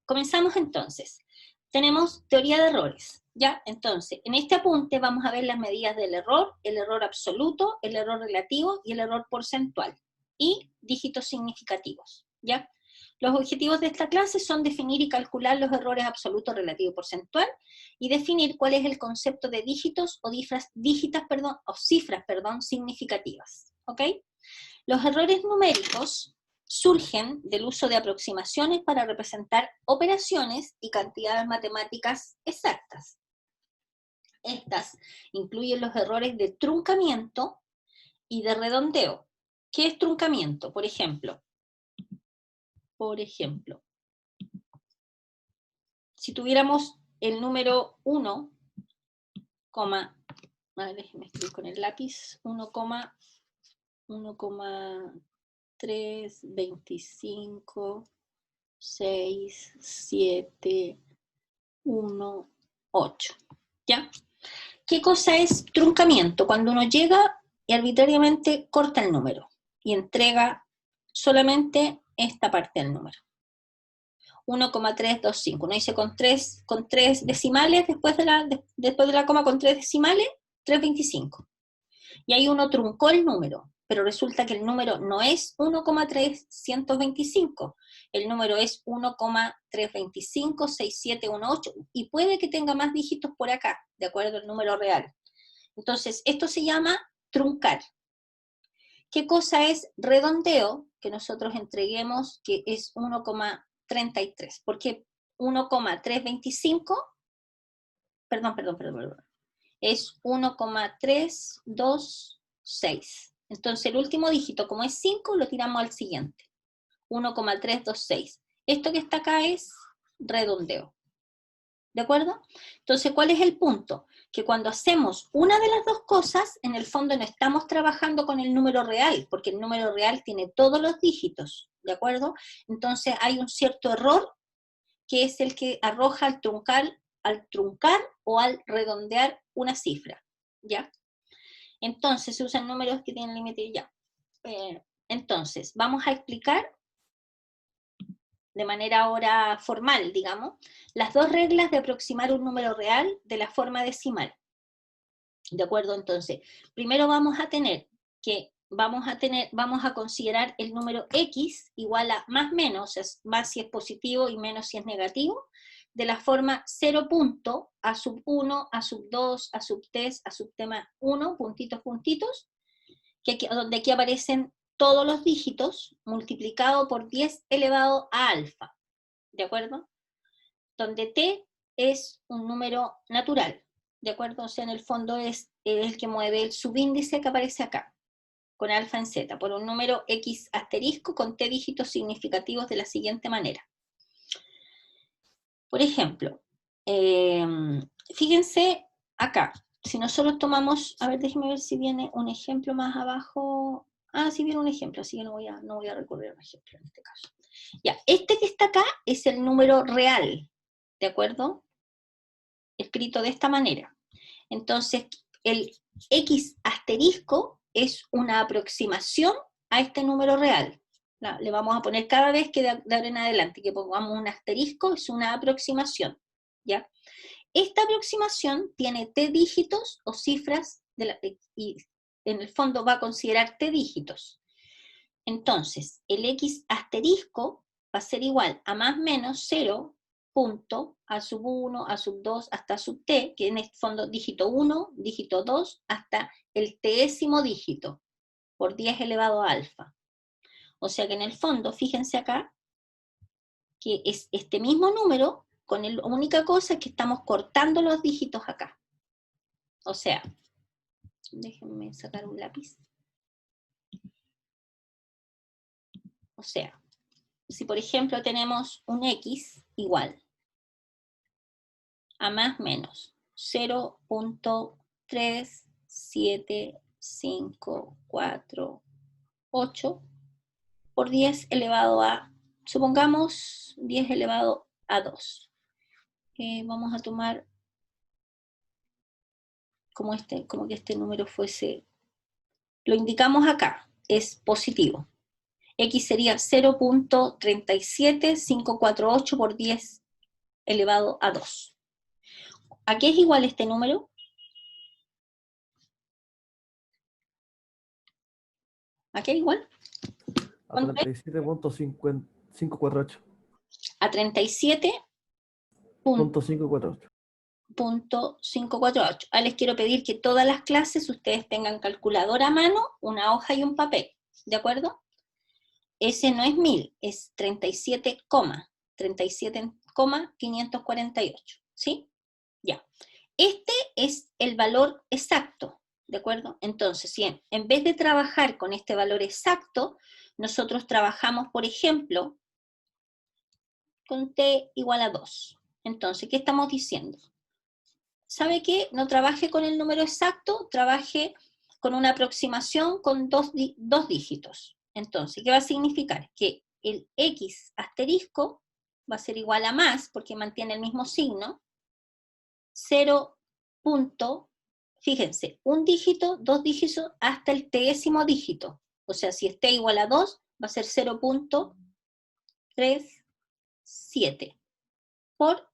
comenzamos entonces. Tenemos teoría de errores, ¿ya? Entonces, en este apunte vamos a ver las medidas del error, el error absoluto, el error relativo y el error porcentual, y dígitos significativos, ¿ya? Los objetivos de esta clase son definir y calcular los errores absoluto, relativo y porcentual, y definir cuál es el concepto de dígitos o cifras significativas, ¿ok? Los errores numéricos surgen del uso de aproximaciones para representar operaciones y cantidades matemáticas exactas. Estas incluyen los errores de truncamiento y de redondeo. ¿Qué es truncamiento? Por ejemplo, si tuviéramos el número 1, déjenme escribir con el lápiz, 1,325 6, 7, 1, 8, ¿ya? ¿Qué cosa es truncamiento? Cuando uno llega y arbitrariamente corta el número y entrega solamente esta parte del número. 1,325, uno dice con tres decimales, después de la coma con 3 decimales, 325. Y ahí uno truncó el número, pero resulta que el número no es 1,325, el número es 1,325,6718, y puede que tenga más dígitos por acá, de acuerdo al número real. Entonces, esto se llama truncar. ¿Qué cosa es redondeo? Que nosotros entreguemos que es 1,33, porque 1,325, es 1,326. Entonces el último dígito, como es 5, lo tiramos al siguiente. 1,326. Esto que está acá es redondeo. ¿De acuerdo? Entonces, ¿cuál es el punto? Que cuando hacemos una de las dos cosas, en el fondo no estamos trabajando con el número real, porque el número real tiene todos los dígitos, ¿de acuerdo? Entonces hay un cierto error, que es el que arroja al truncar o al redondear una cifra, ¿ya? Entonces se usan números que tienen límite ya. Entonces, vamos a explicar de manera ahora formal, digamos, las dos reglas de aproximar un número real de la forma decimal. ¿De acuerdo? Entonces, primero vamos a considerar el número x igual a más menos, o sea, más si es positivo y menos si es negativo, de la forma 0 punto, a sub 1, a sub 2, a sub 3, a sub tema 1, puntitos, puntitos, donde aquí aparecen todos los dígitos multiplicado por 10 elevado a alfa, ¿de acuerdo? Donde t es un número natural, ¿de acuerdo? O sea, en el fondo es el que mueve el subíndice que aparece acá, con alfa en z, por un número x asterisco con t dígitos significativos de la siguiente manera. Por ejemplo, fíjense acá, si nosotros tomamos, a ver, déjenme ver si viene un ejemplo más abajo. Ah, sí viene un ejemplo, así que no voy a recurrir a un ejemplo en este caso. Ya, este que está acá es el número real, ¿de acuerdo? Escrito de esta manera. Entonces, el x asterisco es una aproximación a este número real. Le vamos a poner cada vez que de ahora en adelante que pongamos un asterisco, es una aproximación, ¿ya? Esta aproximación tiene t dígitos o cifras, y en el fondo va a considerar t dígitos. Entonces, el x asterisco va a ser igual a más menos 0, punto, a sub 1, a sub 2, hasta sub t, que en el fondo dígito 1, dígito 2, hasta el tésimo dígito, por 10 elevado a alfa. O sea que en el fondo, fíjense acá, que es este mismo número, con la única cosa es que estamos cortando los dígitos acá. O sea, déjenme sacar un lápiz. O sea, si por ejemplo tenemos un x igual a más menos 0.37548 por 10 elevado a, supongamos 10 elevado a 2. Vamos a tomar como que este número fuese, lo indicamos acá, es positivo. X sería 0.37548 por 10 elevado a 2. ¿A qué es igual este número? ¿A qué es igual? A 37.548. A 37.548. 548. Ahora les quiero pedir que todas las clases ustedes tengan calculadora a mano, una hoja y un papel, ¿de acuerdo? Ese no es 1000, es 37,548, ¿sí? Ya. Este es el valor exacto, ¿de acuerdo? Entonces, si en vez de trabajar con este valor exacto, nosotros trabajamos, por ejemplo, con t igual a 2. Entonces, ¿qué estamos diciendo? ¿Sabe qué? No trabaje con el número exacto, trabaje con una aproximación con dos dígitos. Entonces, ¿qué va a significar? Que el x asterisco va a ser igual a más, porque mantiene el mismo signo, 0. Fíjense, un dígito, dos dígitos, hasta el décimo dígito. O sea, si t igual a 2, va a ser 0.37.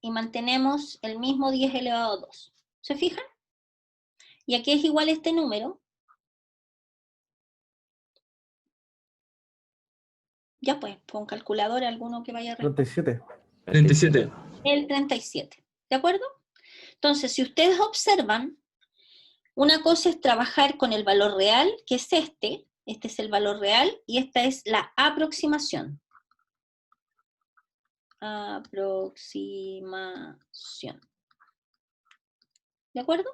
Y mantenemos el mismo 10 elevado a 2. ¿Se fijan? ¿Y a qué es igual este número? Ya pues, con calculadora alguno que vaya a responder. 37. 37. El 37. ¿De acuerdo? Entonces, si ustedes observan, una cosa es trabajar con el valor real, que es este es el valor real, y esta es la aproximación. Aproximación. ¿De acuerdo?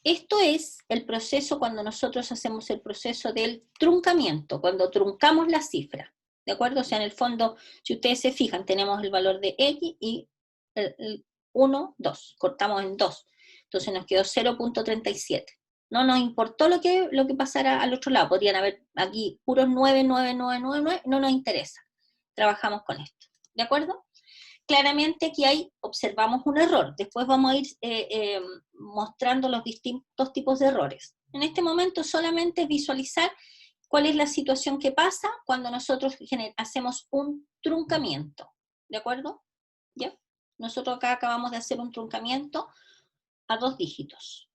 Esto es el proceso cuando nosotros hacemos el proceso del truncamiento, cuando truncamos la cifra. ¿De acuerdo? O sea, en el fondo, si ustedes se fijan, tenemos el valor de X y el 1, 2. Cortamos en 2. Entonces nos quedó 0.37. No nos importó lo que pasara al otro lado. Podrían haber aquí puros 9, 9, 9, 9, 9. No nos interesa. Trabajamos con esto. ¿De acuerdo? Claramente aquí observamos un error. Después vamos a ir mostrando los distintos tipos de errores. En este momento solamente visualizar cuál es la situación que pasa cuando nosotros hacemos un truncamiento. ¿De acuerdo? ¿Ya? Nosotros acá acabamos de hacer un truncamiento a 2 dígitos.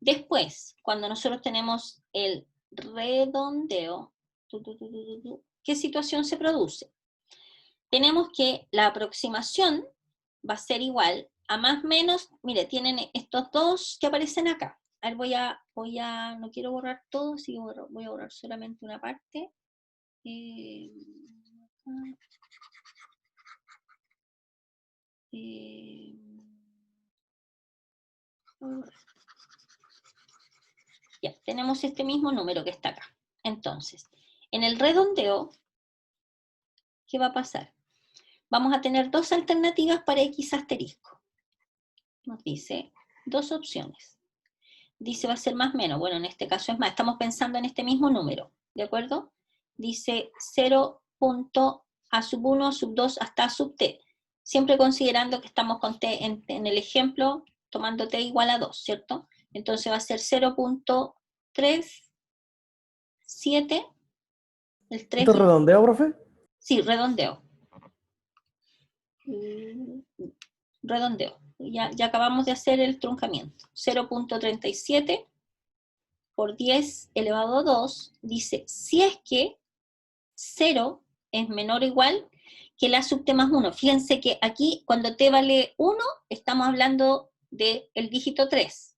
Después, cuando nosotros tenemos el redondeo, ¿qué situación se produce? Tenemos que la aproximación va a ser igual a más o menos, mire, tienen estos dos que aparecen acá. A ver, no quiero borrar todo, así que voy a borrar solamente una parte. Ya, tenemos este mismo número que está acá. Entonces, en el redondeo, ¿qué va a pasar? Vamos a tener dos alternativas para X asterisco. Nos dice dos opciones. Dice va a ser más menos, bueno, en este caso es más, estamos pensando en este mismo número, ¿de acuerdo? Dice 0.a sub 1, a sub 2, hasta a sub t, siempre considerando que estamos con t en el ejemplo, tomando t igual a 2, ¿cierto? Entonces va a ser 0.37, el 3... ¿Esto es redondeo, profe? Sí, redondeo. Redondeo. Ya acabamos de hacer el truncamiento. 0.37 por 10 elevado a 2, dice, si es que 0 es menor o igual que la sub t más 1. Fíjense que aquí, cuando t vale 1, estamos hablando del dígito 3.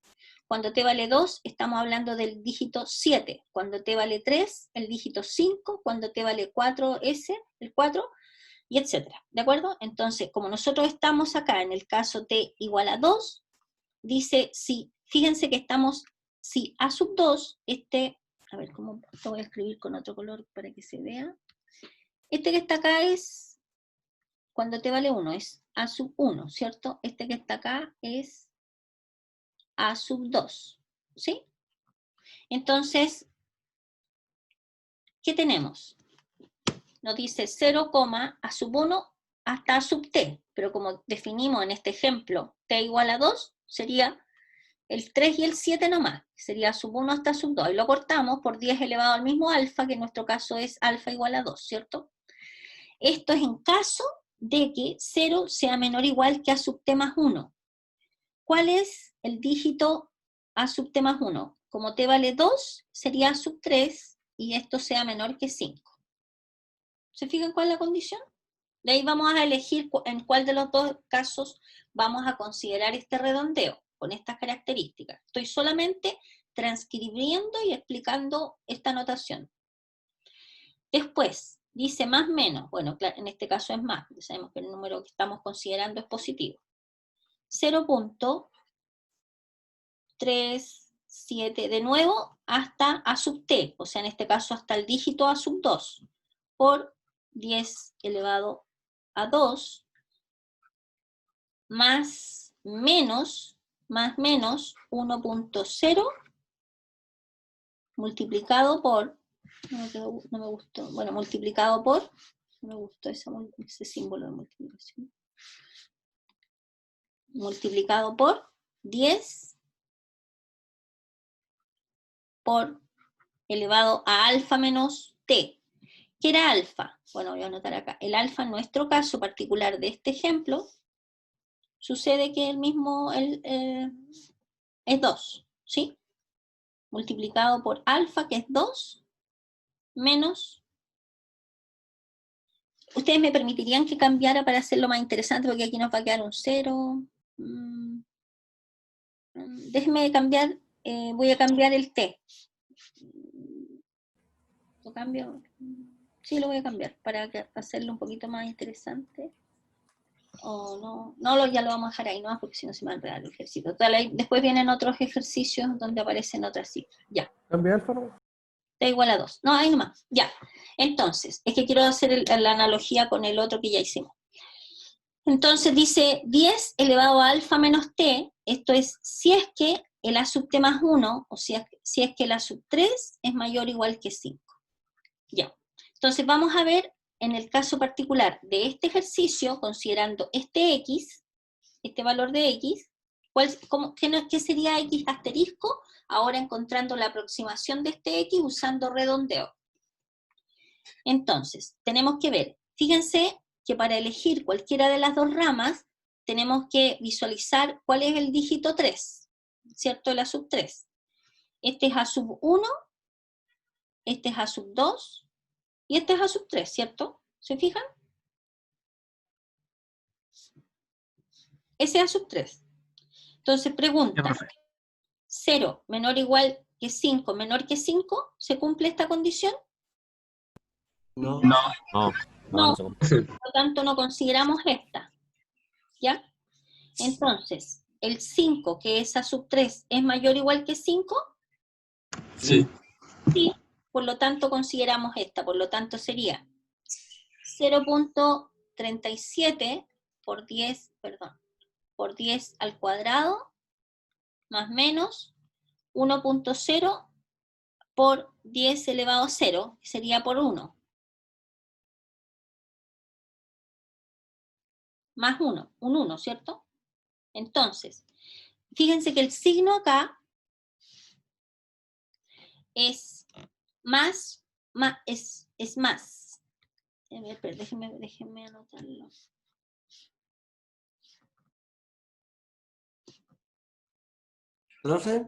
Cuando t vale 2, estamos hablando del dígito 7. Cuando t vale 3, el dígito 5. Cuando t vale 4, el 4, y etcétera. ¿De acuerdo? Entonces, como nosotros estamos acá en el caso t igual a 2, dice, si, fíjense que estamos, si a sub 2, a ver, ¿cómo lo voy a escribir con otro color para que se vea? Este que está acá es, cuando t vale 1, es a sub 1, ¿cierto? Este que está acá es a sub 2, ¿sí? Entonces, ¿qué tenemos? Nos dice 0, a sub 1 hasta a sub t, pero como definimos en este ejemplo t igual a 2, sería el 3 y el 7 nomás, sería sub 1 hasta sub 2, y lo cortamos por 10 elevado al mismo alfa, que en nuestro caso es alfa igual a 2, ¿cierto? Esto es en caso de que 0 sea menor o igual que a sub t más 1. ¿Cuál es el dígito a sub t más 1? Como t vale 2, sería a sub 3, y esto sea menor que 5. ¿Se fijan cuál es la condición? De ahí vamos a elegir en cuál de los dos casos vamos a considerar este redondeo, con estas características. Estoy solamente transcribiendo y explicando esta notación. Después, dice más menos. Bueno, claro, en este caso es más, porque sabemos que el número que estamos considerando es positivo. 0.37 de nuevo hasta a sub t, o sea, en este caso hasta el dígito a sub 2, por 10 elevado a 2, más menos 1.0 multiplicado por, no me gustó, bueno, multiplicado por, no me gustó ese símbolo de multiplicación, multiplicado por 10 por elevado a alfa menos t. ¿Qué era alfa? Bueno, voy a anotar acá. El alfa en nuestro caso particular de este ejemplo, sucede que el mismo es 2, ¿sí? Multiplicado por alfa, que es 2, menos... ¿Ustedes me permitirían que cambiara para hacerlo más interesante? Porque aquí nos va a quedar un 0. Déjenme cambiar, voy a cambiar el t. ¿Lo cambio? Sí, lo voy a cambiar para hacerlo un poquito más interesante. O no, ya lo vamos a dejar ahí, no, porque si no se me va a enredar el ejercicio. Después vienen otros ejercicios donde aparecen otras cifras. Ya. ¿Cambia alfa, no? T igual a 2. No, ahí nomás. Ya. Entonces, es que quiero hacer la analogía con el otro que ya hicimos. Entonces dice 10 elevado a alfa menos t, esto es si es que el a sub t más 1, o si es que el a sub 3 es mayor o igual que 5. Ya. Entonces vamos a ver en el caso particular de este ejercicio, considerando este x, este valor de x, ¿qué sería x asterisco? Ahora encontrando la aproximación de este x usando redondeo. Entonces, tenemos que ver, fíjense que para elegir cualquiera de las dos ramas, tenemos que visualizar cuál es el dígito 3, ¿cierto? El a sub 3. Este es a sub 1, este es a sub 2, y este es a sub 3, ¿cierto? ¿Se fijan? Ese es a sub 3. Entonces pregunta, 0 menor o igual que 5 menor que 5, ¿se cumple esta condición? No. No, por lo tanto no consideramos esta, ¿ya? Entonces, el 5, que es a sub 3, ¿es mayor o igual que 5? Sí. Sí, por lo tanto consideramos esta, por lo tanto sería 0.37 por 10, perdón, por 10 al cuadrado, más menos 1.0 por 10 elevado a 0, que sería por 1. Más 1, un 1, ¿cierto? Entonces, fíjense que el signo acá es más, es más. A ver, pero déjenme anotarlo. Profe,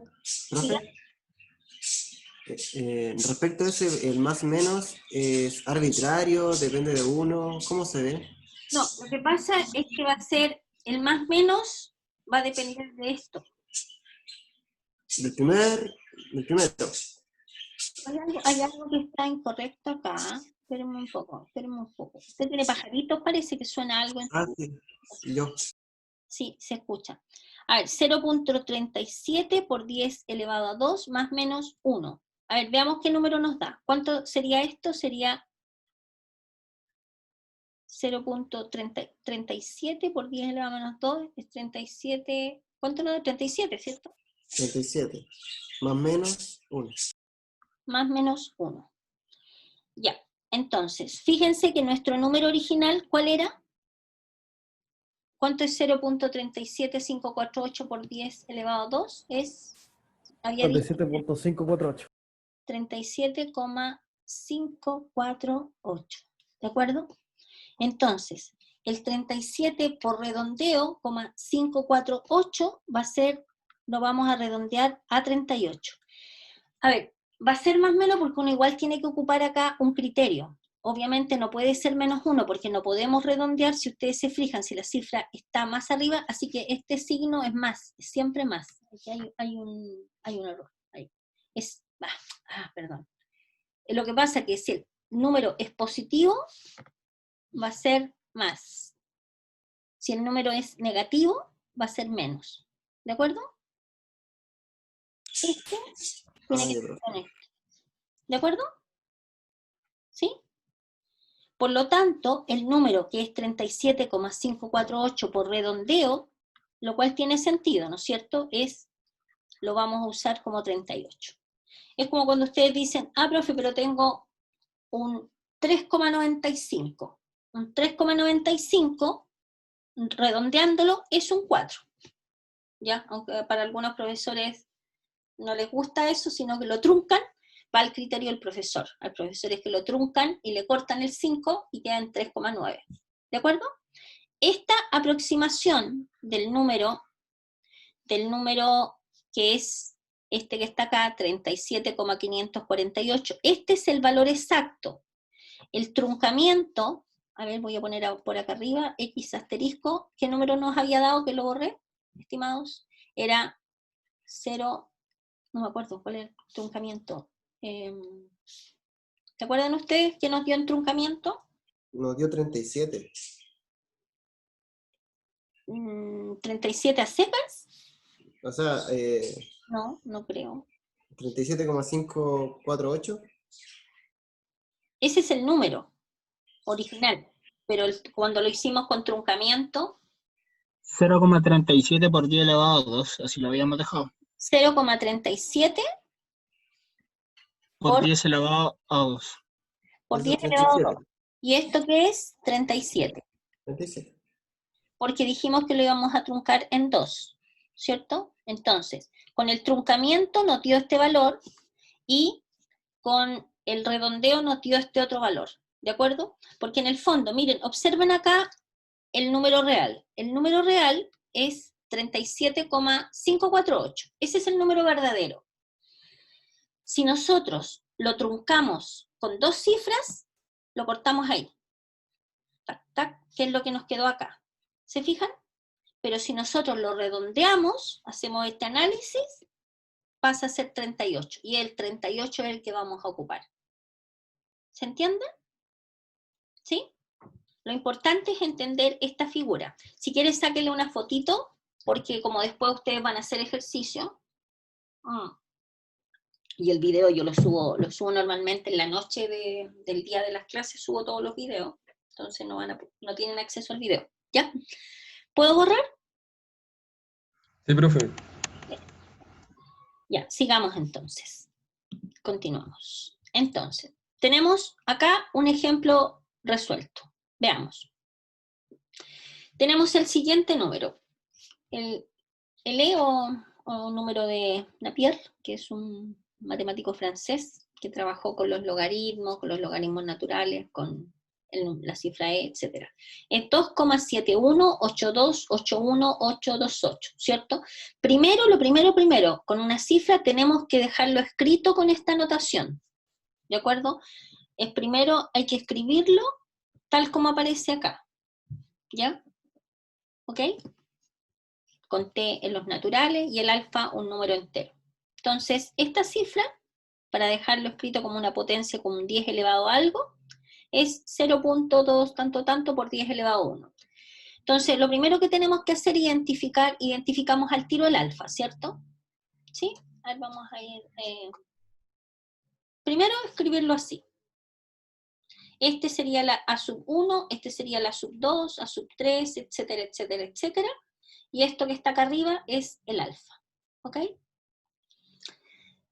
respecto a ese, el más menos, ¿es arbitrario? ¿Depende de uno? ¿Cómo se ve? No, lo que pasa es que va a ser el más menos, va a depender de esto. Del primero. Hay algo que está incorrecto acá. Espérenme un poco. Usted tiene pajaritos, parece que suena algo en su... Sí, yo. Sí, se escucha. A ver, 0.37 por 10 elevado a 2 más menos 1. A ver, veamos qué número nos da. ¿Cuánto sería esto? Sería 0.37 por 10 elevado a menos 2 es 37. ¿Cuánto nos da? 37, ¿cierto? 37. Más menos 1. Más menos 1. Ya. Entonces, fíjense que nuestro número original, ¿cuál era? ¿Cuánto es 0.37548 por 10 elevado a 2? Había dicho 37.548. 37,548. ¿De acuerdo? Entonces, el 37 por redondeo, 548, va a ser, lo vamos a redondear a 38. A ver, va a ser más o menos porque uno igual tiene que ocupar acá un criterio. Obviamente no puede ser -1 porque no podemos redondear, si ustedes se fijan, si la cifra está más arriba, así que este signo es más, es siempre más. Aquí hay un error. Ahí. Perdón. Lo que pasa es que si el número es positivo, va a ser más. Si el número es negativo, va a ser menos. ¿De acuerdo? Este tiene que ser con este. ¿De acuerdo? ¿Sí? Por lo tanto, el número que es 37,548 por redondeo, lo cual tiene sentido, ¿no es cierto? Lo vamos a usar como 38. Es como cuando ustedes dicen, profe, pero tengo un 3,95. Un 3,95, redondeándolo, es un 4. ¿Ya? Aunque para algunos profesores no les gusta eso, sino que lo truncan, va al criterio del profesor. Al profesor es que lo truncan y le cortan el 5 y queda en 3,9. ¿De acuerdo? Esta aproximación del número que es este que está acá, 37,548, este es el valor exacto. El truncamiento, a ver, voy a poner por acá arriba, X asterisco, ¿qué número nos había dado que lo borré, estimados? Era 0, no me acuerdo cuál es el truncamiento. ¿Se acuerdan ustedes qué nos dio en truncamiento? Nos dio 37. 37 a secas. O sea, No, no creo. 37,548. Ese es el número original, pero cuando lo hicimos con truncamiento, 0,37 por 10 elevado a 2, así lo habíamos dejado. 0,37 por 10 elevado a 2. Por Eso es 10 elevado a 2. 37. ¿Y esto qué es? 37. 37. Porque dijimos que lo íbamos a truncar en 2, ¿cierto? Entonces, con el truncamiento nos dio este valor y con el redondeo nos dio este otro valor, ¿de acuerdo? Porque en el fondo, miren, observen acá el número real. El número real es 37,548. Ese es el número verdadero. Si nosotros lo truncamos con 2 cifras, lo cortamos ahí. Tac, tac, ¿qué es lo que nos quedó acá? ¿Se fijan? Pero si nosotros lo redondeamos, hacemos este análisis, pasa a ser 38. Y el 38 es el que vamos a ocupar. ¿Se entiende? ¿Sí? Lo importante es entender esta figura. Si quieres, sáquenle una fotito, porque como después ustedes van a hacer ejercicio, y el video yo lo subo normalmente en la noche del día de las clases, subo todos los videos, entonces no tienen acceso al video. ¿Ya? ¿Puedo borrar? Sí, profe. Ya, sigamos entonces. Continuamos. Entonces, tenemos acá un ejemplo resuelto. Veamos. Tenemos el siguiente número. El E o número de Napier, que es un matemático francés que trabajó con los logaritmos naturales, con la cifra E, etc. Es 2,71828128, ¿cierto? Lo primero, con una cifra tenemos que dejarlo escrito con esta notación, ¿de acuerdo? Primero hay que escribirlo tal como aparece acá, ¿ya? ¿Ok? Con T en los naturales y el alfa un número entero. Entonces, esta cifra, para dejarlo escrito como una potencia como un 10 elevado a algo, es 0.2 tanto por 10 elevado a 1. Entonces, lo primero que tenemos que hacer es identificamos al tiro el alfa, ¿cierto? ¿Sí? Ahí vamos a ir. Primero, escribirlo así. Este sería la A sub 1, este sería la sub 2, A sub 3, etcétera, etcétera, etcétera. Y esto que está acá arriba es el alfa, ¿ok?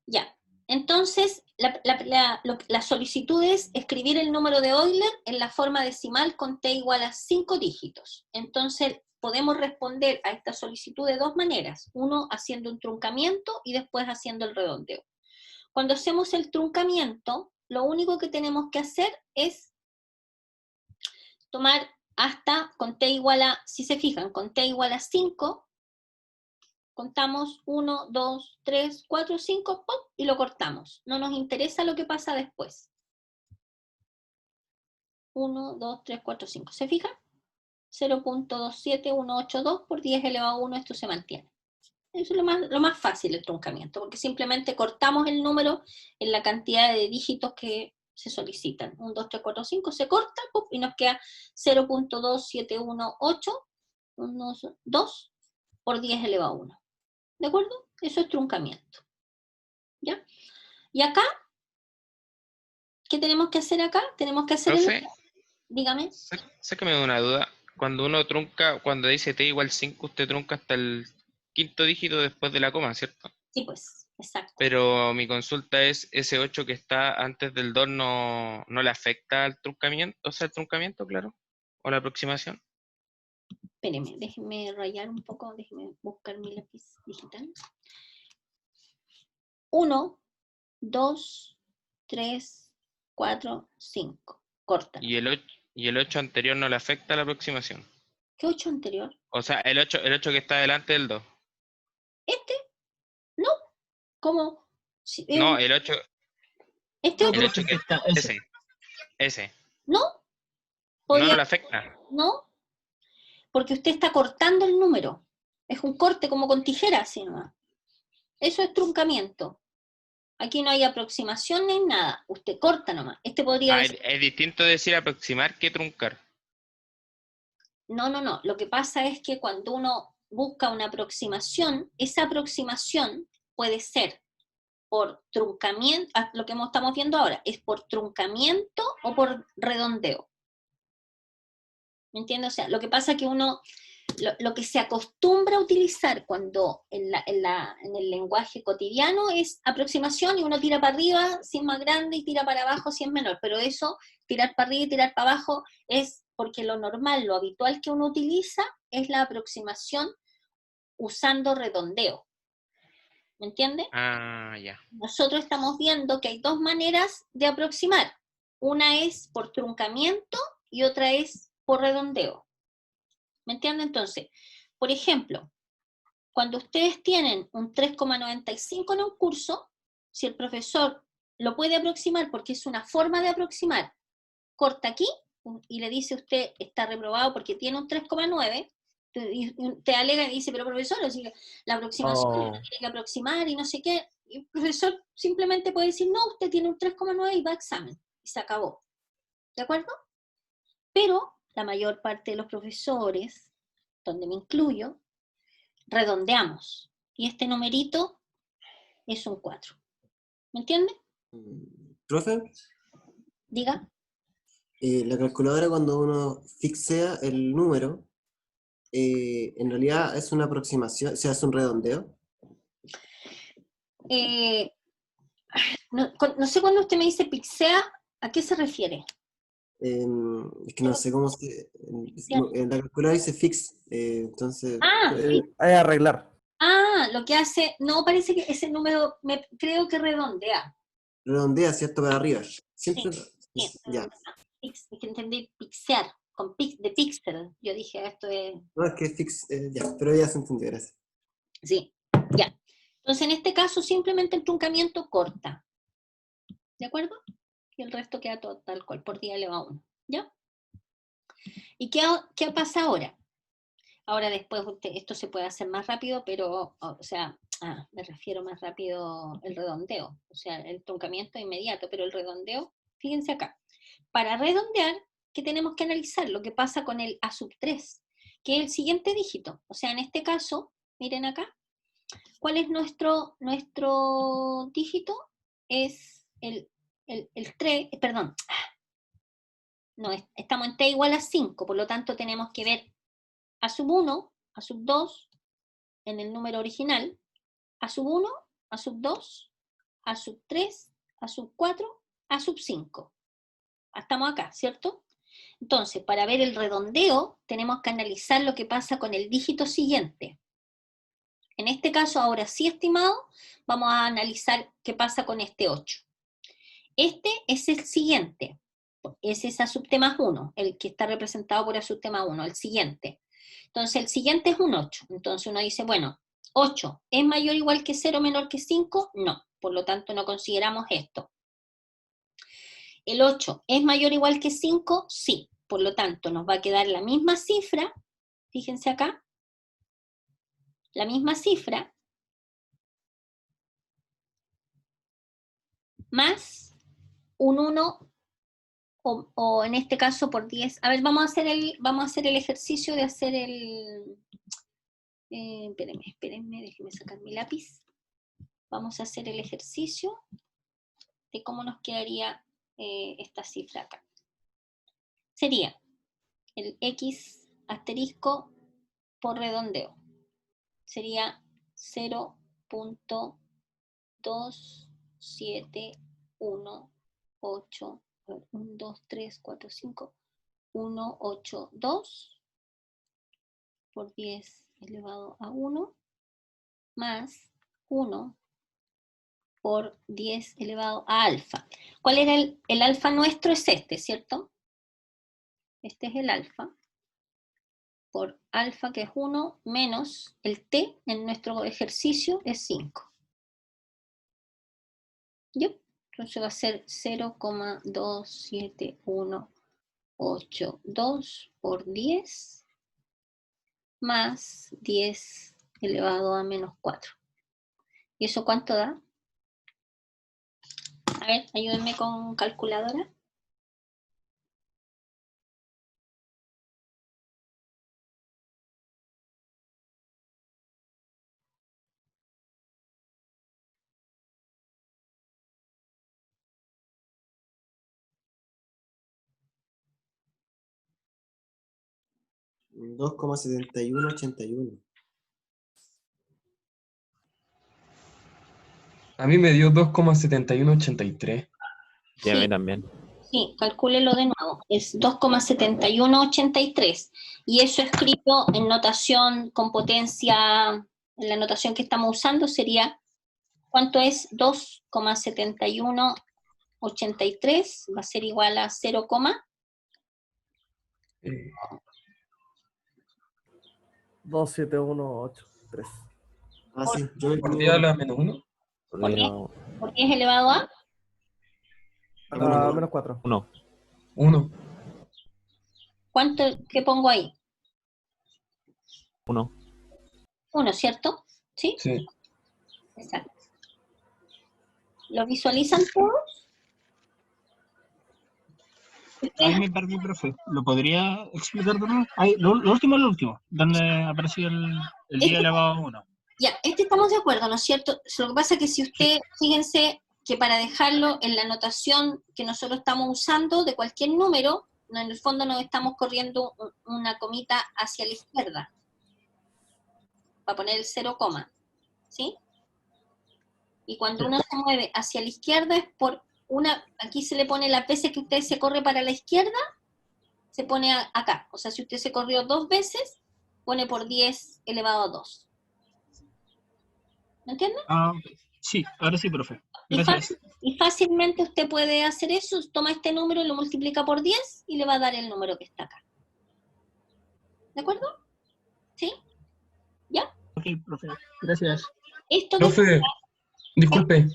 Ya, entonces la solicitud es escribir el número de Euler en la forma decimal con t igual a 5 dígitos. Entonces podemos responder a esta solicitud de dos maneras. Uno, haciendo un truncamiento y después haciendo el redondeo. Cuando hacemos el truncamiento, lo único que tenemos que hacer es tomar hasta, con t igual a, si se fijan, con t igual a 5, contamos 1, 2, 3, 4, 5, ¡pum! Y lo cortamos. No nos interesa lo que pasa después. 1, 2, 3, 4, 5. ¿Se fijan? 0.27182 por 10 elevado a 1, esto se mantiene. Eso es lo más fácil, el truncamiento, porque simplemente cortamos el número en la cantidad de dígitos que se solicitan. 1, 2, 3, 4, 5, se corta, ¡pum! Y nos queda 0.2718, 2 por 10 elevado a 1. ¿De acuerdo? Eso es truncamiento. ¿Ya? Y acá, ¿qué tenemos que hacer acá? Tenemos que hacer Profe, dígame. sácame de una duda. Cuando uno trunca, cuando dice t igual 5, usted trunca hasta el quinto dígito después de la coma, ¿cierto? Sí, pues, exacto. Pero mi consulta es, ese 8 que está antes del 2 no le afecta al truncamiento, o sea, el truncamiento, claro, o la aproximación. Espéreme, déjeme rayar un poco, déjeme buscar mi lápiz digital. 1, 2, 3, 4, 5. Corta. Y el 8 anterior no le afecta a la aproximación. ¿Qué 8 anterior? O sea, el 8 que está delante del 2. ¿Este? No. ¿Cómo? Si, No, el 8, ¿este No, 8? el 8 profe, que... está Ese. No. No, Podría, no le afecta. no, porque usted está cortando el número. Es un corte como con tijera, así nomás. Eso es truncamiento. Aquí no hay aproximación ni nada. Usted corta nomás. Este podría decir... Es distinto decir aproximar que truncar. No, no, no. Lo que pasa es que cuando uno busca una aproximación, esa aproximación puede ser por truncamiento, lo que estamos viendo ahora, es por truncamiento o por redondeo. ¿Me entiendes? O sea, lo que pasa es que uno, lo que se acostumbra a utilizar cuando en el lenguaje cotidiano es aproximación y uno tira para arriba si es más grande y tira para abajo si es menor, pero eso, tirar para arriba y tirar para abajo, es porque lo normal, lo habitual que uno utiliza es la aproximación usando redondeo. ¿Me entiende? Ah, ya. Nosotros estamos viendo que hay dos maneras de aproximar. Una es por truncamiento y otra es por redondeo. ¿Me entiende? Entonces, por ejemplo, cuando ustedes tienen un 3,95 en un curso, si el profesor lo puede aproximar porque es una forma de aproximar, corta aquí y le dice usted está reprobado porque tiene un 3,9, te alega y dice, pero profesor, la aproximación Oh, tiene que aproximar y no sé qué, y el profesor simplemente puede decir, no, usted tiene un 3,9 y va a examen, y se acabó. ¿De acuerdo? Pero la mayor parte de los profesores, donde me incluyo, redondeamos, y este numerito es un 4. ¿Me entiende? Profe, Diga. la calculadora cuando uno fixea el número, en realidad es una aproximación, se hace un redondeo. No sé cuando usted me dice pixea, ¿a qué se refiere? Es que no sé cómo se... En la calculadora dice fix, entonces... Ah, hay arreglar. lo que hace, no, parece que ese número, creo que redondea. Redondea, ¿cierto? Para arriba. Siempre... Sí, Ya. es que entendí pixear, con de píxel. Yo dije, esto es... No, es que fix... ya, pero ya se entendió, gracias. Sí, ya. Entonces, en este caso, simplemente el truncamiento corta. ¿De acuerdo? Y el resto queda todo tal cual, por 10 elevado a 1. ¿Ya? ¿Y qué pasa ahora? Ahora después esto se puede hacer más rápido, pero, o sea, me refiero más rápido el redondeo. O sea, el truncamiento inmediato, pero el redondeo, fíjense acá. Para redondear, ¿qué tenemos que analizar? Lo que pasa con el A3, que es el siguiente dígito. O sea, en este caso, miren acá, ¿cuál es nuestro dígito? Es el 3, perdón, no, estamos en t igual a 5, por lo tanto tenemos que ver A1, A2, en el número original, A1, A2, A3, A4, A5. Estamos acá, ¿cierto? Entonces, para ver el redondeo, tenemos que analizar lo que pasa con el dígito siguiente. En este caso, ahora sí, estimado, vamos a analizar qué pasa con este 8. Este es el siguiente. Ese es A sub t más 1, el que está representado por A sub t más 1, el siguiente. Entonces, el siguiente es un 8. Entonces uno dice, bueno, 8, ¿es mayor o igual que 0 menor que 5? No, por lo tanto no consideramos esto. El 8, ¿es mayor o igual que 5? Sí, por lo tanto nos va a quedar la misma cifra, fíjense acá, la misma cifra, más un 1, o en este caso por 10. A ver, vamos a hacer el ejercicio de hacer el... espérenme, déjenme sacar mi lápiz. Vamos a hacer el ejercicio de cómo nos quedaría esta cifra acá. Sería el x asterisco por redondeo. Sería 0.2718, 1, 2, 3, 4, 5, 1, 8, 2 por 10 elevado a 1 más 1 por 10 elevado a alfa. ¿Cuál era el alfa nuestro? Es este, ¿cierto? Este es el alfa. Por alfa, que es 1, menos el t en nuestro ejercicio es 5. ¿Yo? Entonces va a ser 0,27182 por 10 más 10 elevado a menos 4. ¿Y eso cuánto da? A ver, ayúdenme con calculadora. Mm, 2,7181. A mí me dio 2,7183. Y a mí Sí, también. sí, calcúlelo de nuevo. Es 2,7183. Y eso escrito en notación con potencia, en la notación que estamos usando, sería, ¿cuánto es? 2,7183 va a ser igual a 0, Eh, 27183. Ah, sí, yo me ¿Por equivoco. 10 a la menos 1? Por ¿por día qué? ¿Por qué es elevado a? A menos 4. 1. 1. ¿Cuánto, qué pongo ahí? 1. 1, ¿cierto? ¿Sí? Sí. Exacto. ¿Lo visualizan todos? Ahí me perdí, profe. ¿Lo podría explicar de nuevo? Ahí, lo último, donde apareció el día Este, elevado a 1. ya, estamos de acuerdo, ¿no es cierto? Lo que pasa es que si usted, fíjense que para dejarlo en la notación que nosotros estamos usando de cualquier número, en el fondo nos estamos corriendo una comita hacia la izquierda, para poner el 0, ¿sí? Y cuando uno se mueve hacia la izquierda es por una, aquí se le pone las veces que usted se corre para la izquierda, se pone acá. O sea, si usted se corrió 2 veces, pone por 10 elevado a 2. ¿Me entiende? Ah, ok. Sí, ahora sí, profe. Y, Gracias. y fácilmente usted puede hacer eso, toma este número y lo multiplica por 10 y le va a dar el número que está acá. ¿De acuerdo? ¿Sí? ¿Ya? Ok, profe. Gracias. Esto Profe, disculpe.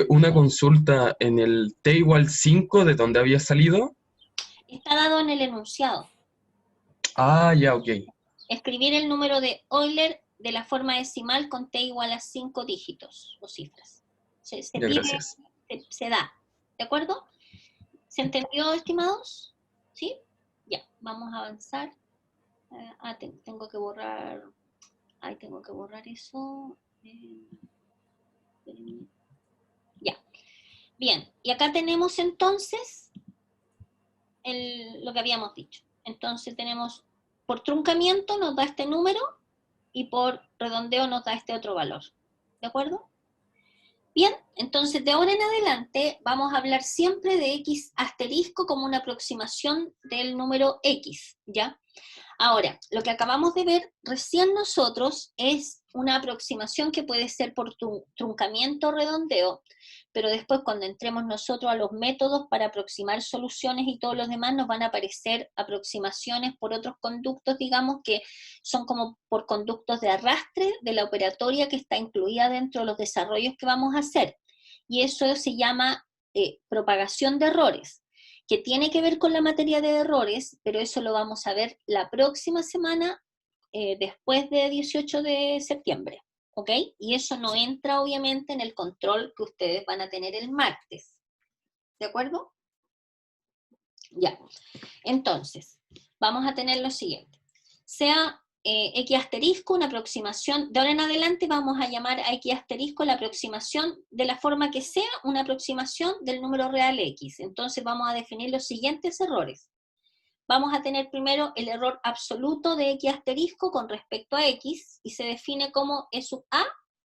Una consulta en el t igual 5 de donde había salido. está dado en el enunciado. Ah, ya, ok. Escribir el número de Euler de la forma decimal con t igual a 5 dígitos o cifras. Se Ya, pide, gracias. se da. ¿De acuerdo? ¿Se entendió, estimados? ¿Sí? Ya, vamos a avanzar. Tengo que borrar. Ay, tengo que borrar eso. Ya. Bien, y acá tenemos entonces lo que habíamos dicho. Entonces tenemos, por truncamiento nos da este número y por redondeo nos da este otro valor. ¿De acuerdo? Bien, entonces de ahora en adelante vamos a hablar siempre de x asterisco como una aproximación del número x, ¿ya? Ahora, lo que acabamos de ver recién nosotros es una aproximación que puede ser por truncamiento o redondeo, pero después cuando entremos nosotros a los métodos para aproximar soluciones y todos los demás, nos van a aparecer aproximaciones por otros conductos, digamos, que son como por conductos de arrastre de la operatoria que está incluida dentro de los desarrollos que vamos a hacer. Y eso se llama propagación de errores, que tiene que ver con la materia de errores, pero eso lo vamos a ver la próxima semana, después de 18 de septiembre, ¿ok? Y eso no entra obviamente en el control que ustedes van a tener el martes, ¿de acuerdo? Ya, entonces, vamos a tener lo siguiente, sea x asterisco, una aproximación, de ahora en adelante vamos a llamar a x asterisco la aproximación de la forma que sea, una aproximación del número real x. Entonces vamos a definir los siguientes errores. Vamos a tener primero el error absoluto de x asterisco con respecto a x, y se define como E sub a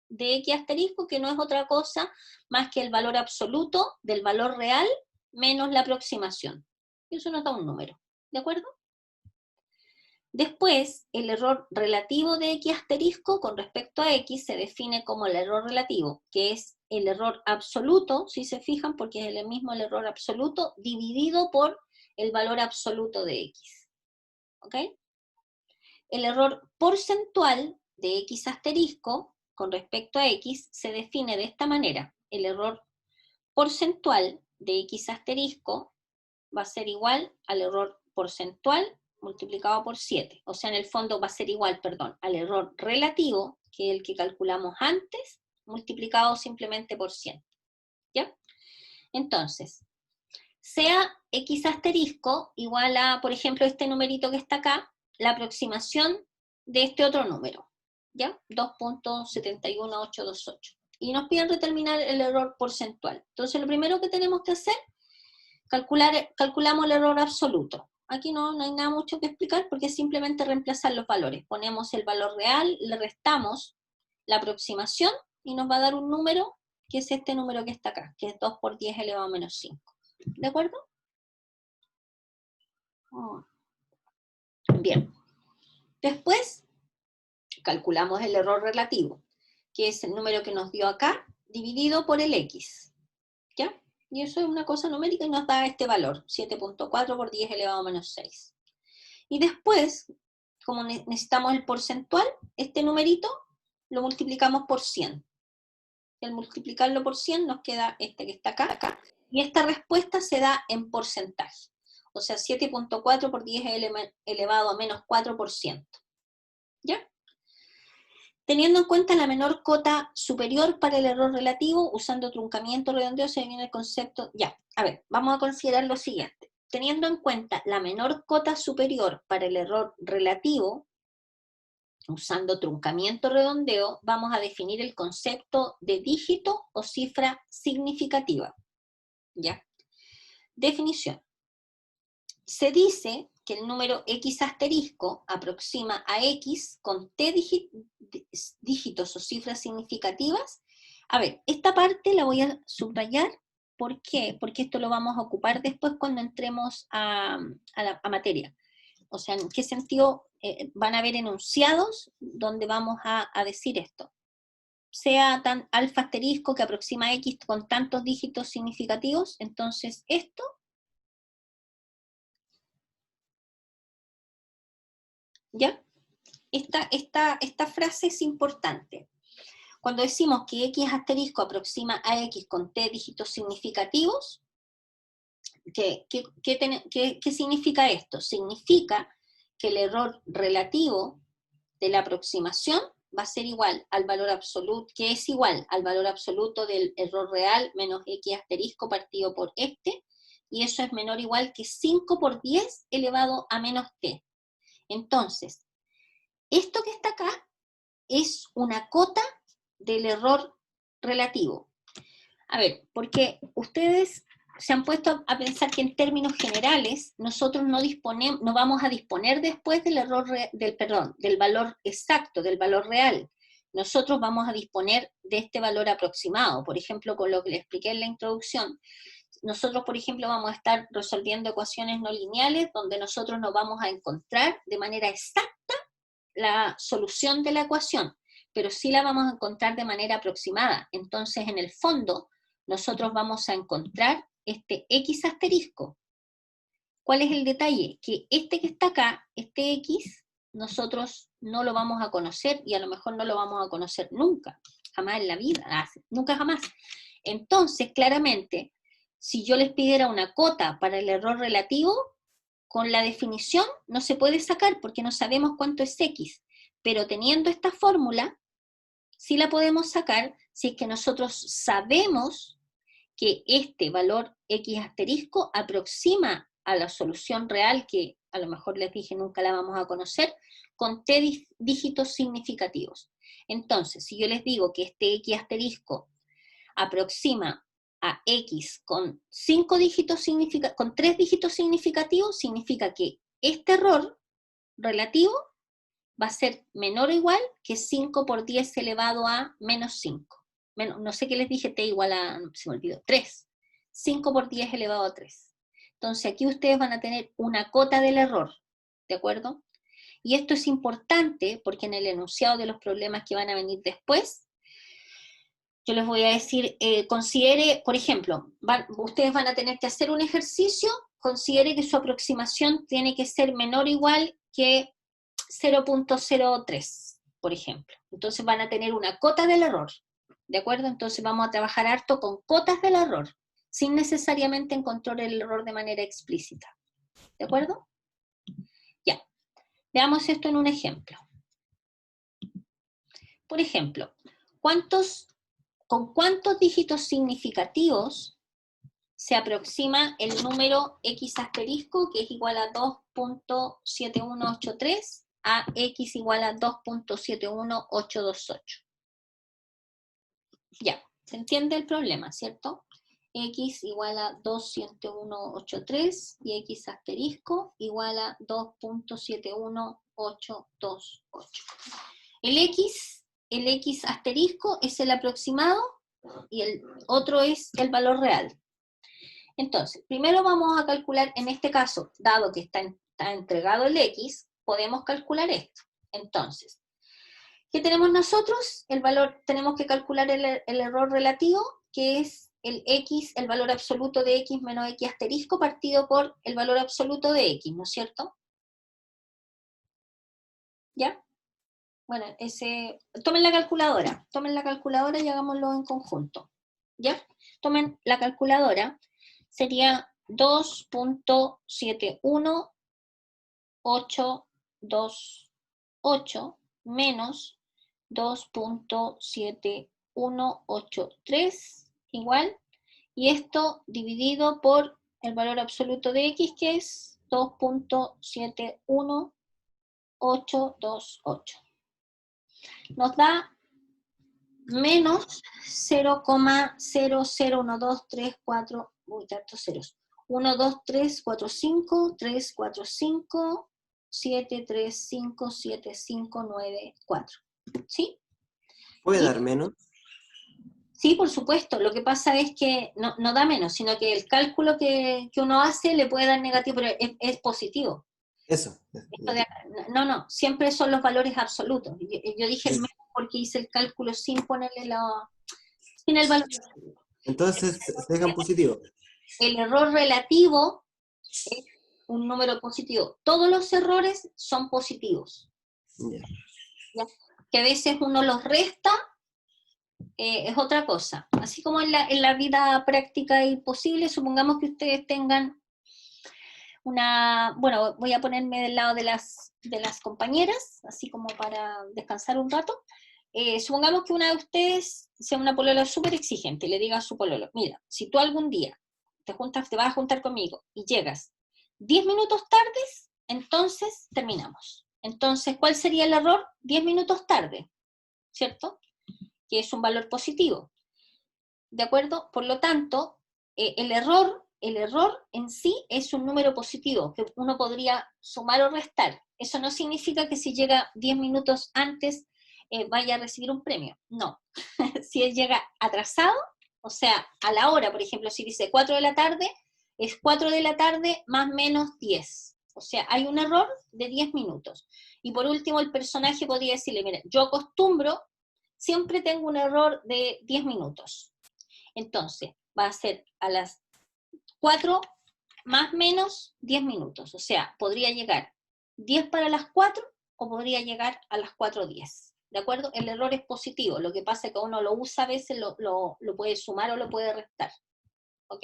de x asterisco, que no es otra cosa más que el valor absoluto del valor real menos la aproximación. Y eso nos da un número, ¿de acuerdo? Después, el error relativo de x asterisco con respecto a x se define como el error relativo, que es el error absoluto, si se fijan, porque es el mismo el error absoluto, dividido por el valor absoluto de x. ¿Ok? El error porcentual de x asterisco con respecto a x se define de esta manera. El error porcentual de x asterisco va a ser igual al error porcentual multiplicado por 7. O sea, en el fondo va a ser igual, perdón, al error relativo, que es el que calculamos antes, multiplicado simplemente por 100. ¿Ya? Entonces, sea x asterisco igual a, por ejemplo, este numerito que está acá, la aproximación de este otro número, ¿ya? 2.71828. Y nos piden determinar el error porcentual. Entonces, lo primero que tenemos que hacer, calculamos el error absoluto. Aquí no hay nada mucho que explicar porque es simplemente reemplazar los valores. Ponemos el valor real, le restamos la aproximación y nos va a dar un número, que es este número que está acá, que es 2 por 10 elevado a menos 5. ¿De acuerdo? Bien. Después, calculamos el error relativo, que es el número que nos dio acá, dividido por el x. ¿Ya? Y eso es una cosa numérica y nos da este valor, 7.4 por 10 elevado a menos 6. Y después, como necesitamos el porcentual, este numerito lo multiplicamos por 100. Y al multiplicarlo por 100 nos queda este que está acá. Y esta respuesta se da en porcentaje. O sea, 7.4 por 10 elevado a menos 4%. ¿Ya? Teniendo en cuenta la menor cota superior para el error relativo, usando truncamiento redondeo, se viene el concepto. Ya, a ver, vamos a considerar lo siguiente. Teniendo en cuenta la menor cota superior para el error relativo, usando truncamiento redondeo, vamos a definir el concepto de dígito o cifra significativa. ¿Ya? Definición. Se dice que el número x asterisco aproxima a x con t dígitos o cifras significativas. A ver, esta parte la voy a subrayar. ¿Por qué? Porque esto lo vamos a ocupar después cuando entremos a materia. O sea, ¿en qué sentido van a haber enunciados donde vamos a decir esto? Sea tan alfa asterisco que aproxima a x con tantos dígitos significativos, entonces esto ¿ya? Esta frase es importante. Cuando decimos que x asterisco aproxima a x con t dígitos significativos, ¿qué significa esto? Significa que el error relativo de la aproximación va a ser igual al valor absoluto, que es igual al valor absoluto del error real menos x asterisco partido por este, y eso es menor o igual que 5 por 10 elevado a menos t. Entonces, esto que está acá es una cota del error relativo. A ver, porque ustedes se han puesto a pensar que en términos generales nosotros no vamos a disponer después del error del valor exacto, del valor real. nosotros vamos a disponer de este valor aproximado. Por ejemplo, con lo que les expliqué en la introducción, nosotros, por ejemplo, vamos a estar resolviendo ecuaciones no lineales donde nosotros nos vamos a encontrar de manera exacta la solución de la ecuación, pero sí la vamos a encontrar de manera aproximada. Entonces, en el fondo, nosotros vamos a encontrar este X asterisco. ¿Cuál es el detalle? Que este que está acá, este X, nosotros no lo vamos a conocer y a lo mejor no lo vamos a conocer nunca, jamás en la vida, nunca jamás. Entonces, claramente, si yo les pidiera una cota para el error relativo, con la definición no se puede sacar porque no sabemos cuánto es X, pero teniendo esta fórmula, sí la podemos sacar si es que nosotros sabemos que este valor X asterisco aproxima a la solución real, que a lo mejor les dije nunca la vamos a conocer, con T dígitos significativos. Entonces, si yo les digo que este X asterisco aproxima a X con 5 dígitos con 3 dígitos significativos, significa que este error relativo va a ser menor o igual que 5 por 10 elevado a menos 5. No sé qué les dije, T igual a, se me olvidó, 3. 5 por 10 elevado a 3. Entonces aquí ustedes van a tener una cota del error, ¿de acuerdo? Y esto es importante porque en el enunciado de los problemas que van a venir después, yo les voy a decir, considere, por ejemplo, ustedes van a tener que hacer un ejercicio, considere que su aproximación tiene que ser menor o igual que 0.03, por ejemplo. Entonces van a tener una cota del error, ¿de acuerdo? Entonces vamos a trabajar harto con cotas del error, sin necesariamente encontrar el error de manera explícita, ¿de acuerdo? Ya, veamos esto en un ejemplo. Por ejemplo, ¿con cuántos dígitos significativos se aproxima el número X asterisco, que es igual a 2.7183, a X igual a 2.71828? Ya, se entiende el problema, ¿cierto? X igual a 2.7183 y X asterisco igual a 2.71828. El X asterisco es el aproximado y el otro es el valor real. Entonces, primero vamos a calcular, en este caso, dado que está entregado el X, podemos calcular esto. Entonces, ¿qué tenemos nosotros? El valor, tenemos que calcular el error relativo, que es el X, el valor absoluto de X menos X asterisco partido por el valor absoluto de X, ¿no es cierto? ¿Ya? Bueno, tomen la calculadora y hagámoslo en conjunto, ¿ya? Tomen la calculadora, sería 2.71828 menos 2.7183 igual, y esto dividido por el valor absoluto de X, que es 2.71828. Nos da menos 0,001234, uy, tantos ceros, 1, 2, 3, 4, 5, 3, 4, 5, 7, 3, 5, 7, 5, 9, 4. ¿Sí? ¿Puede dar menos? Sí, por supuesto. Lo que pasa es que no da menos, sino que el cálculo que uno hace le puede dar negativo, pero es positivo. Eso. No, siempre son los valores absolutos. Yo dije el menos porque hice el cálculo sin ponerle sin el valor. Entonces se dejan positivos. El error relativo es un número positivo. Todos los errores son positivos. Ya. ¿Ya? Que a veces uno los resta, es otra cosa. Así como en la vida práctica y posible, supongamos que ustedes tengan bueno, voy a ponerme del lado de las compañeras, así como para descansar un rato. Supongamos que una de ustedes sea una polola súper exigente y le diga a su pololo, mira, si tú algún día te vas a juntar conmigo y llegas 10 minutos tardes, entonces terminamos. Entonces, ¿cuál sería el error? 10 minutos tarde, ¿cierto? Que es un valor positivo. ¿De acuerdo? Por lo tanto, el error en sí es un número positivo, que uno podría sumar o restar. Eso no significa que si llega 10 minutos antes, vaya a recibir un premio. No. Si él llega atrasado, o sea, a la hora, por ejemplo, si dice 4 de la tarde, es 4 de la tarde más menos 10. O sea, hay un error de 10 minutos. Y por último, el personaje podría decirle, mira, yo acostumbro, siempre tengo un error de 10 minutos. Entonces, va a ser a las 4 más menos 10 minutos. O sea, podría llegar 10 para las 4 o podría llegar a las 4:10. ¿De acuerdo? El error es positivo. Lo que pasa es que uno lo usa a veces, lo puede sumar o lo puede restar. ¿Ok?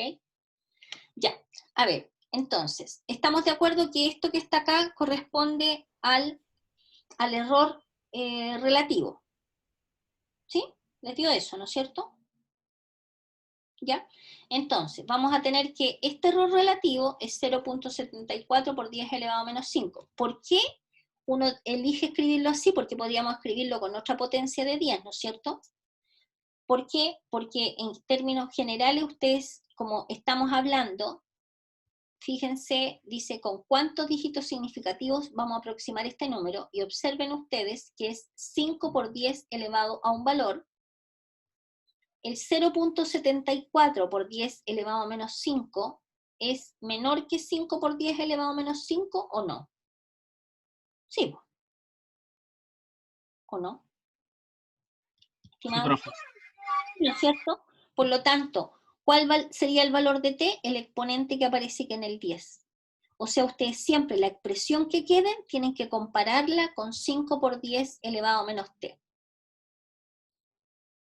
Ya. A ver, entonces, ¿estamos de acuerdo que esto que está acá corresponde al error relativo? ¿Sí? Les dio eso, ¿no es cierto? ¿Ya? Entonces, vamos a tener que este error relativo es 0.74 por 10 elevado a menos 5. ¿Por qué uno elige escribirlo así? Porque podríamos escribirlo con otra potencia de 10, ¿no es cierto? ¿Por qué? Porque en términos generales ustedes, como estamos hablando, fíjense, dice con cuántos dígitos significativos vamos a aproximar este número, y observen ustedes que es 5 por 10 elevado a un valor. El 0.74 por 10 elevado a menos 5 es menor que 5 por 10 elevado a menos 5, ¿o no? Sí, ¿o no? Sí, Estimado, profe. ¿no es cierto? Por lo tanto, ¿cuál sería el valor de t? El exponente que aparece aquí en el 10. O sea, ustedes siempre la expresión que queden tienen que compararla con 5 por 10 elevado a menos t.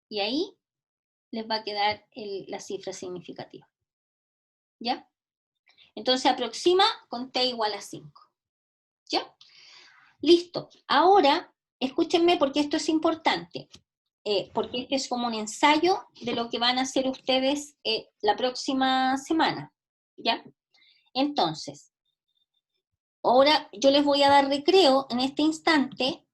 Y ahí les va a quedar la cifra significativa. ¿Ya? Entonces aproxima con t igual a 5. ¿Ya? Listo. Ahora, escúchenme porque esto es importante. Porque este es como un ensayo de lo que van a hacer ustedes la próxima semana. ¿Ya? Entonces, ahora yo les voy a dar recreo en este instante.